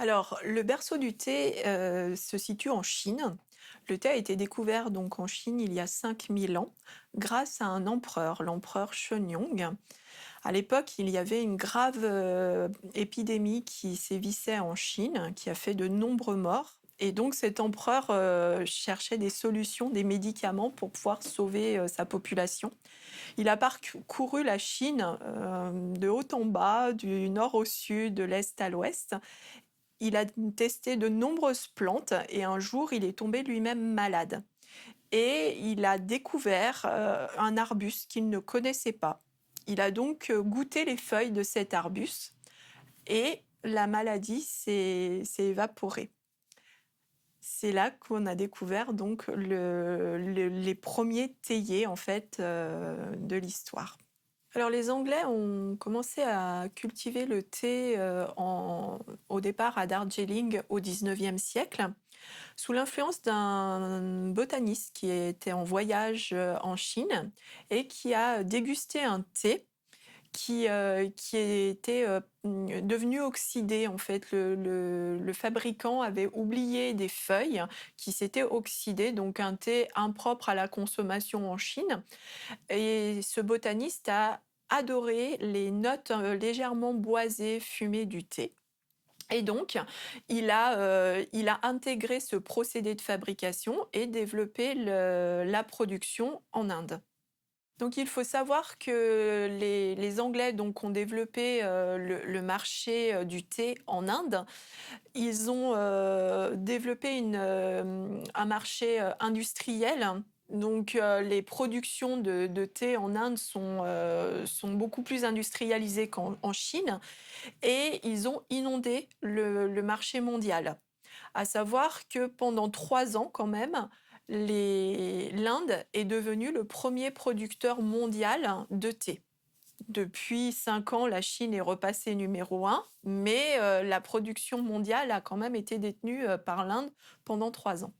Alors, le berceau du thé, se situe en Chine. Le thé a été découvert donc en Chine il y a 5000 ans grâce à un empereur, l'empereur Shennong. À l'époque, il y avait une grave, épidémie qui sévissait en Chine, qui a fait de nombreux morts et donc cet empereur, cherchait des solutions, des médicaments pour pouvoir sauver, sa population. Il a parcouru la Chine, de haut en bas, du nord au sud, de l'est à l'ouest. Il a testé de nombreuses plantes et un jour, il est tombé lui-même malade et il a découvert, un arbuste qu'il ne connaissait pas. Il a donc, goûté les feuilles de cet arbuste et la maladie s'est évaporée. C'est là qu'on a découvert donc les premiers théiers en fait, de l'histoire. Alors les Anglais ont commencé à cultiver le thé, au départ à Darjeeling au 19e siècle, sous l'influence d'un botaniste qui était en voyage, en Chine et qui a dégusté un thé qui était, devenu oxydé. En fait, le fabricant avait oublié des feuilles qui s'étaient oxydées, donc un thé impropre à la consommation en Chine. Et ce botaniste a adoré les notes, légèrement boisées, fumées du thé. Et donc, il a intégré ce procédé de fabrication et développé la production en Inde. Donc il faut savoir que les Anglais donc ont développé, le marché, du thé en Inde. Ils ont, développé un marché, industriel. Donc les productions de thé en Inde sont beaucoup plus industrialisées qu'en Chine et ils ont inondé le marché mondial. À savoir que pendant 3 ans quand même, l'Inde est devenue le premier producteur mondial de thé. Depuis 5 ans, la Chine est repassée numéro 1, mais la production mondiale a quand même été détenue par l'Inde pendant 3 ans.